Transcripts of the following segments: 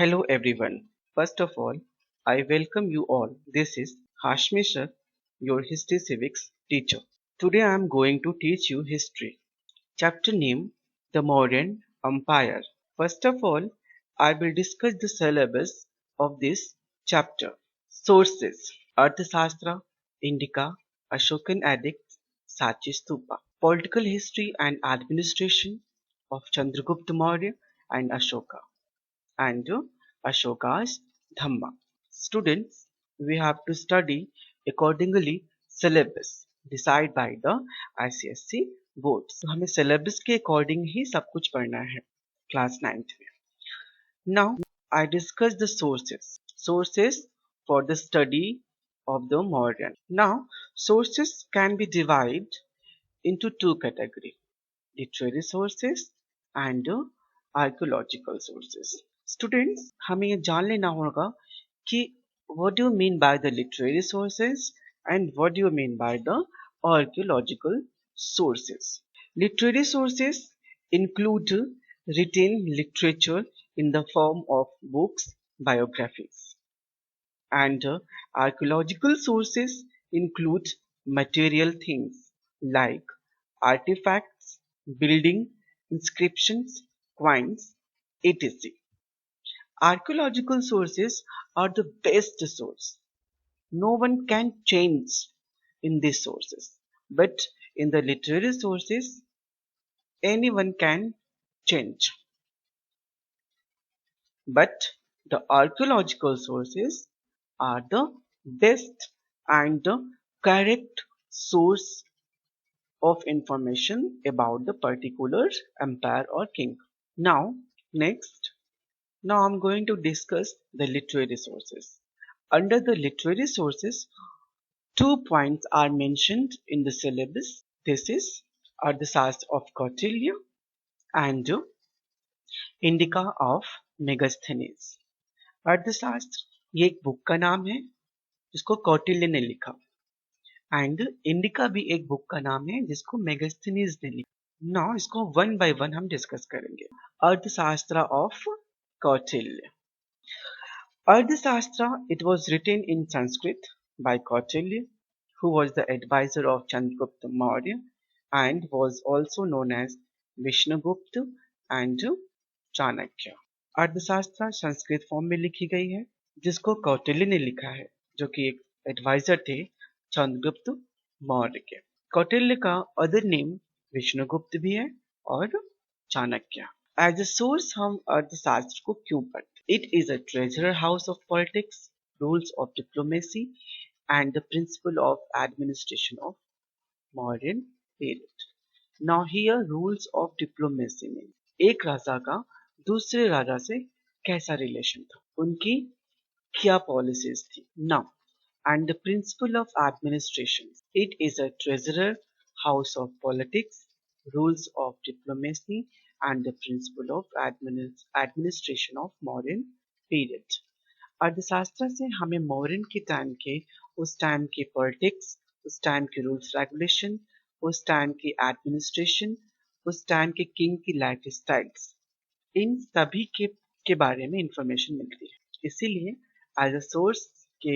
Hello everyone. First of all, I welcome you all. This is Hashmi sir, your history civics teacher. Today I am going to teach you history. Chapter name The Mauryan Empire. First of all, I will discuss the syllabus of this chapter. Sources: Arthashastra, Indica, Ashokan Edicts, Sachi Stupa. Political history and administration of Chandragupta Maurya and Ashoka. And Ashoka's Dhamma. Students, we have to study accordingly syllabus decide by the ICSC boards. तो हमें syllabus के according ही सब कुछ पढ़ना है class 9th में. Now I discuss the sources. Sources for the study of the Mauryan. Now sources can be divided into two categories: literary sources and archaeological sources. Students, हमें ये जान लेना होगा कि what do you mean by the literary sources and what do you mean by the archaeological sources. Literary sources include written literature in the form of books, biographies, and archaeological sources include material things like artifacts, building, inscriptions, coins, etc. Archaeological sources are the best source. No one can change in these sources. But in the literary sources, anyone can change. But the archaeological sources are the best and the correct source of information about the particular empire or king. Now, next, now I'm going to discuss the literary sources. Under the literary sources, 2 points are mentioned in the syllabus. This is Arthashastra of Kautilya and Indica of Megasthenes. अर्थशास्त्र ये एक book का नाम है जिसको कौटिल्य ने लिखा and indica भी एक बुक का नाम है जिसको मेगास्थनीज ने लिखा. नाउ इसको वन बाय वन हम डिस्कस करेंगे. अर्थशास्त्र of Kautilya. Arthashastra, it was written in Sanskrit by Kautilya, who was the advisor of Chandragupta Maurya and was also known as Vishnugupta and Chanakya. अर्थशास्त्र संस्कृत फॉर्म में लिखी गई है जिसको कौटिल्य ने लिखा है जो कि एक एडवाइजर थे चंद्रगुप्त मौर्य के. कौटिल्य का अदर नेम विष्णुगुप्त भी है और चाणक्य. एज अ सोर्स हम अर्थशास्त्र को क्यों पढ़ते? It is a treasure house of politics, rules of diplomacy, and the principle of administration of Mauryan period. Now here rules of diplomacy means एक राजा का दूसरे राजा से कैसा रिलेशन था, उनकी क्या पॉलिसीज थी. Now and the principle of administration. It is a treasurer house of politics, rules of diplomacy, and the principle of administration of Mauryan period. अर्थशास्त्र से हमें मौर्यन के टाइम के उस टाइम के पॉलिटिक्स, उस टाइम के रूल्स रेगुलेशन, उस टाइम की एडमिनिस्ट्रेशन, उस टाइम के किंग की लाइफ स्टाइल्स, इन सभी के बारे में इंफॉर्मेशन मिलती है. इसीलिए एज अ सोर्स के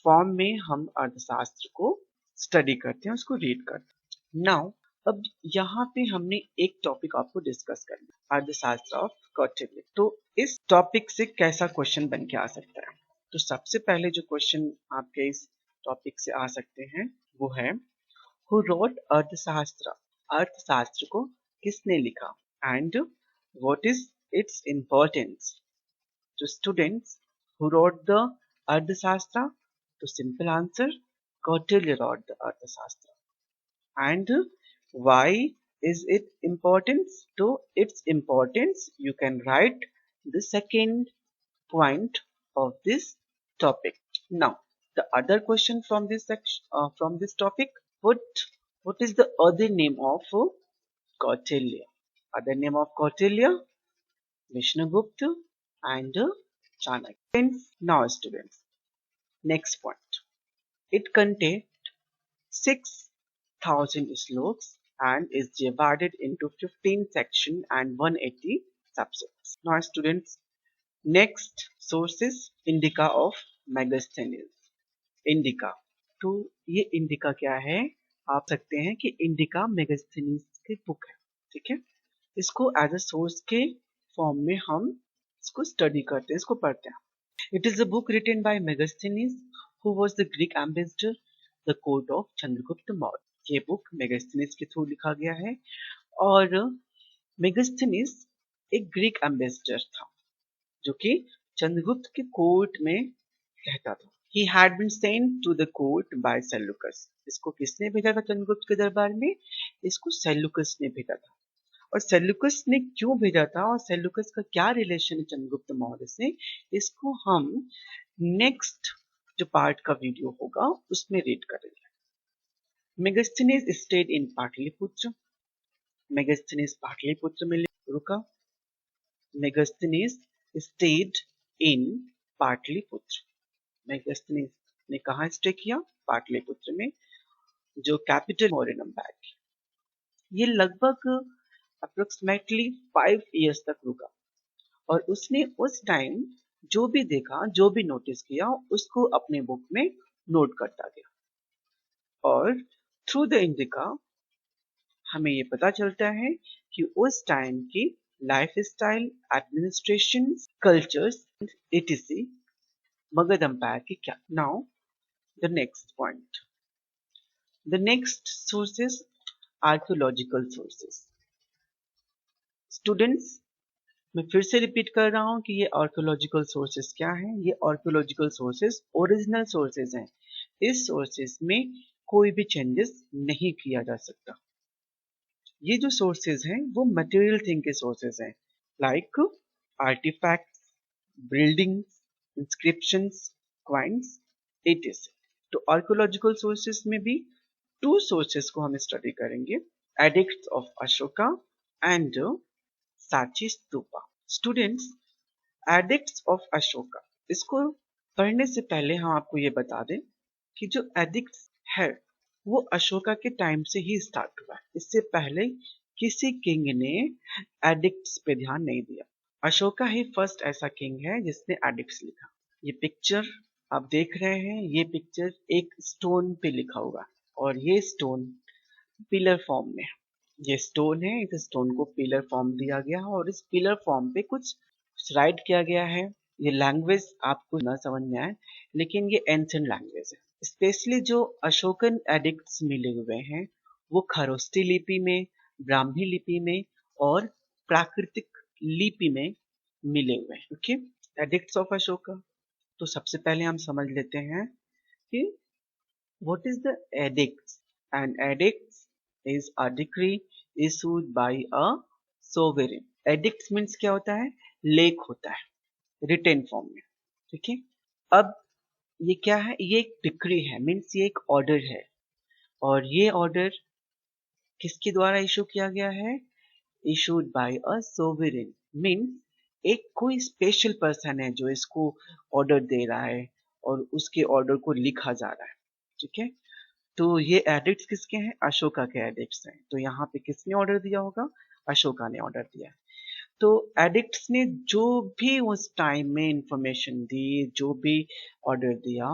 फॉर्म में हम अर्थशास्त्र को स्टडी करते हैं, उसको रीड करते हैं. नाउ अब यहाँ पे हमने एक टॉपिक आपको डिस्कस कर लिया, अर्थशास्त्र ऑफ कौटिल्य. तो इस टॉपिक से कैसा क्वेश्चन बन के आ सकता है? तो सबसे पहले जो क्वेश्चन आपके इस टॉपिक से आ सकते हैं वो है हु रोट अर्थशास्त्र. अर्थशास्त्र को किसने लिखा and what is its importance. तो स्टूडेंट्स, हु रोट द अर्थशास्त्र? तो simple answer, Kautilya wrote the अर्थशास्त्र. And why is it important? So its importance you can write the second point of this topic. Now the other question from this section, from this topic, what is the other name of Kautilya? Other name of Kautilya, Vishnugupta and Chanakya. Now students, next point. It contained 6,000 slokas and is divided into 15 sections and 180 subsections. Now students, next sources indica of Megasthenes. Indica, तो ये indica क्या है, आप सकते हैं कि indica Megasthenes की book है, ठीक है। इसको एज अ सोर्स के फॉर्म में हम इसको स्टडी करते हैं, इसको पढ़ते हैं। It is a book written by Megasthenes who was the Greek ambassador the court of Chandragupta Maurya. ये बुक मेगास्थनीज के थ्रू लिखा गया है और मेगास्थनीज एक ग्रीक एम्बेसडर था जो कि चंद्रगुप्त के कोर्ट में रहता था। He had been sent to the court by Seleucus. इसको किसने भेजा था चंद्रगुप्त के दरबार में? इसको सेल्यूकस ने भेजा था। और सेल्यूकस ने क्यों भेजा था और सेल्यूकस का क्या रिलेशन है चंद्रगुप्त मौर्य से, इसको हम नेक्स्ट जो पार्ट का वीडियो होगा उसमें रीड करेंगे। Megasthenes stayed in Pataliputra. Megasthenes Pataliputra में रुका। Megasthenes stayed in Pataliputra. Megasthenes ने कहा स्टे किया? पाटलिपुत्र में, जो कैपिटल मौर्य एम्पायर। ये लगभग अप्रोक्सीमेटली 5 इयर्स तक रुका और उसने उस टाइम जो भी देखा, जो भी नोटिस किया, उसको अपने बुक में नोट करता गया। और थ्रू द इंडिका हमें ये पता चलता है कि उस टाइम की life style, administration, cultures etc Magadha empire की क्या। Now the next point, the next sources, archaeological sources. Students, मैं फिर से रिपीट कर रहा हूं कि ये आर्कियोलॉजिकल सोर्सेस क्या हैं। ये आर्कियोलॉजिकल सोर्सेस ओरिजिनल सोर्सेस हैं। इस सोर्सेस में कोई भी चेंजेस नहीं किया जा सकता। ये जो सोर्सेस हैं वो मटेरियल थिंग के सोर्सेस हैं, like artifacts, buildings, inscriptions, coins etc। तो आर्कियोलॉजिकल सोर्सेस में भी 2 सोर्सेस को हम स्टडी करेंगे, edicts of Ashoka and Sanchi Stupa. Students, edicts of Ashoka, इसको पढ़ने से पहले हम आपको ये बता दें कि जो एडिक्ट्स है वो अशोका के टाइम से ही स्टार्ट हुआ है। इससे पहले किसी किंग ने एडिक्ट्स पे ध्यान नहीं दिया। अशोका ही फर्स्ट ऐसा किंग है जिसने एडिक्ट्स लिखा। ये पिक्चर आप देख रहे हैं, ये पिक्चर एक स्टोन पे लिखा हुआ है और ये स्टोन पिलर फॉर्म में है। ये स्टोन है, इस स्टोन को पिलर फॉर्म दिया गया है और इस पिलर फॉर्म पे कुछ राइट किया गया है। ये लैंग्वेज आपको ना समझ में आए, लेकिन ये एंशिएंट लैंग्वेज है। स्पेशली जो अशोकन एडिक्ट्स मिले हुए हैं वो खरोष्टी लिपि में, ब्राह्मी लिपि में और प्राकृतिक लिपि में मिले हुए हैं। Okay, edicts of Ashoka. तो सबसे पहले हम समझ लेते हैं कि what is the edicts. An edicts is a decree issued by a sovereign। Edicts means क्या होता है? लेख होता है रिटेन फॉर्म में, ठीक है। अब ये क्या है? ये एक डिक्री है, मीन्स ये एक ऑर्डर है और ये ऑर्डर किसके द्वारा इशू किया गया है? Issued by a sovereign, means एक कोई स्पेशल पर्सन है जो इसको ऑर्डर दे रहा है और उसके ऑर्डर को लिखा जा रहा है, ठीक है। तो ये एडिक्ट्स किसके हैं? अशोका के एडिक्ट्स हैं। तो यहाँ पे किसने ऑर्डर दिया होगा? अशोका ने ऑर्डर दिया है। तो एडिक्ट्स ने जो भी उस टाइम में इंफॉर्मेशन दी, जो भी ऑर्डर दिया,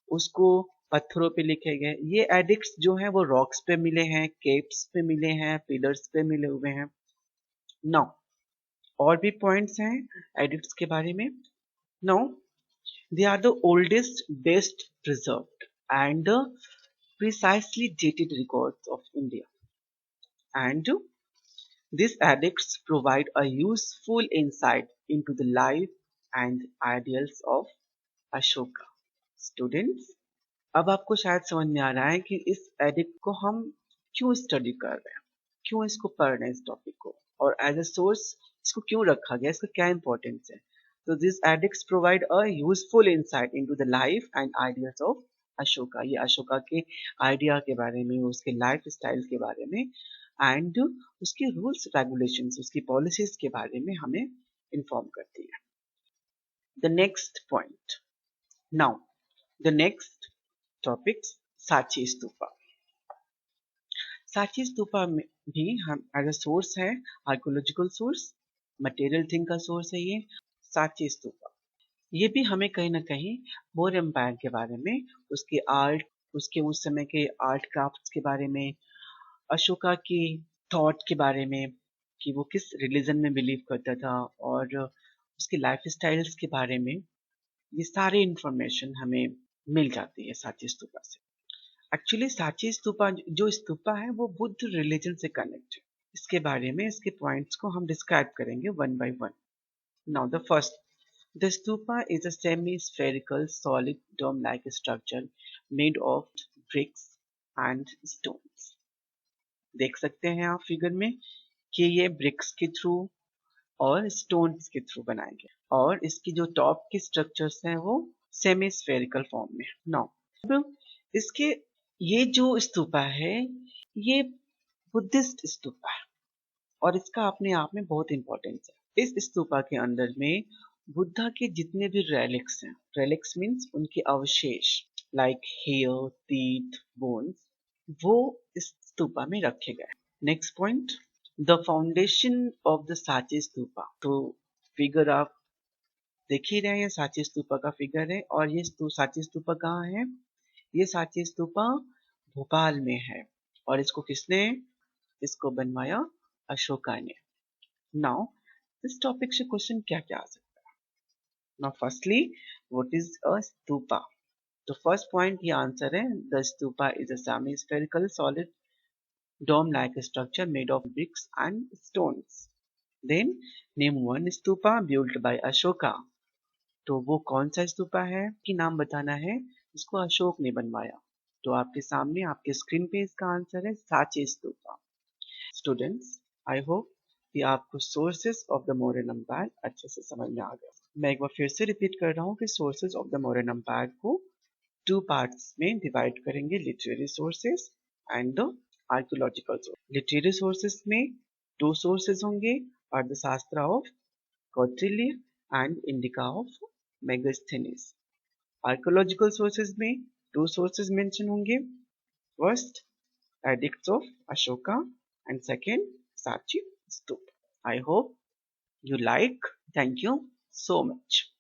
उसको पत्थरों पे लिखे गए। ये एडिक्ट्स जो हैं वो रॉक्स पे मिले हैं, केप्स पे मिले हैं, पिलर्स पे मिले हुए हैं। नाउ और भी पॉइंट्स हैं एडिक्ट्स के बारे में। Now they are the oldest, best preserved and precisely dated records of India, and these edicts provide a useful insight into the life and ideals of Ashoka. Students, अब आपको शायद समझ में आ रहा है कि इस एडिक्ट को हम क्यों स्टडी कर रहे हैं, क्यों इसको पढ़ रहे हैं इस टॉपिक को, और एज अ सोर्स इसको क्यों रखा गया, इसका क्या इंपॉर्टेंस है। तो this addicts provide a useful insight into the life and ideas of Ashoka. ये अशोका के आइडिया के बारे में, उसके लाइफ स्टाइल के बारे में एंड उसके रूल्स रेगुलेशंस, उसकी पॉलिसीज के बारे में हमें इन्फॉर्म करती है। The next point, now the next topics, Sanchi stupa. Sanchi stupa में भी हम एज अ सोर्स है, आर्कियोलॉजिकल सोर्स, मटेरियल थिंग का सोर्स है ये। सांची स्तूपा। ये भी हमें कहीं ना कहीं मौर्य एम्पायर के बारे में, उसके आर्ट, उसके उस समय के आर्ट क्राफ्ट्स के बारे में, अशोका की थॉट के बारे में कि वो किस रिलीजन में बिलीव करता था, और उसके लाइफ स्टाइल्स के बारे में, ये सारे इंफॉर्मेशन हमें मिल जाती है सांची स्तूपा से। एक्चुअली सांची स्तूपा जो स्तूपा है वो बुद्ध रिलीजन से कनेक्ट है। इसके बारे में, इसके पॉइंट्स को हम डिस्क्राइब करेंगे one by one. Now the first, the stupa is a semi-spherical solid dome-like structure made of bricks and stones. देख सकते हैं आप फिगर में कि ये ब्रिक्स के थ्रू और स्टोन्स के थ्रू बनाए गए, और इसकी जो टॉप की स्ट्रक्चर्स हैं वो सेमी स्फेरिकल फॉर्म में। नाउ अब इसके, ये जो स्तूपा है ये बुद्धिस्ट स्तूपा है, और इसका अपने आप में बहुत इंपॉर्टेंस है। इस स्तूपा के अंदर में बुद्धा के जितने भी रेलिक्स हैं, रेलिक्स मीन्स उनके अवशेष, लाइक हेयर, टीथ, बोन्स, वो इस स्तूपा में रखे गए। Next point, the foundation of the Sanchi stupa. तो फिगर आप देख ही रहे हैं, सांची स्तूपा का फिगर है, और ये सांची स्तूपा कहाँ है? ये सांची स्तूपा भोपाल में है, और इसको किसने, इसको बनवाया अशोका ने। नाउ इस टॉपिक से क्वेश्चन क्या क्या आ सकता है? Now firstly, what is a stupa? तो फर्स्ट पॉइंट ये आंसर है, the stupa is a semi spherical solid dome like structure made of bricks and stones. Then name one stupa built by Ashoka. तो वो कौन सा स्तूपा है कि नाम बताना है, इसको अशोक ने बनवाया। तो आपके सामने आपके स्क्रीन पे इसका आंसर है Sanchi Stupa. Students, I hope कि आपको sources of the Mauryan empire अच्छे से समझ में आ गया। मैं एक बार फिर से रिपीट कर रहा हूँ कि sources of the Mauryan empire को टू पार्ट्स में डिवाइड करेंगे, literary sources and the archaeological source. Literary sources में दो सोर्सेस होंगे, Arthashastra of Kautilya and Indica of Megasthenes. Archaeological sources में दो सोर्सेस मेंशन होंगे, first edicts of Ashoka and second Sachi Stupa. I hope you like. Thank you so much.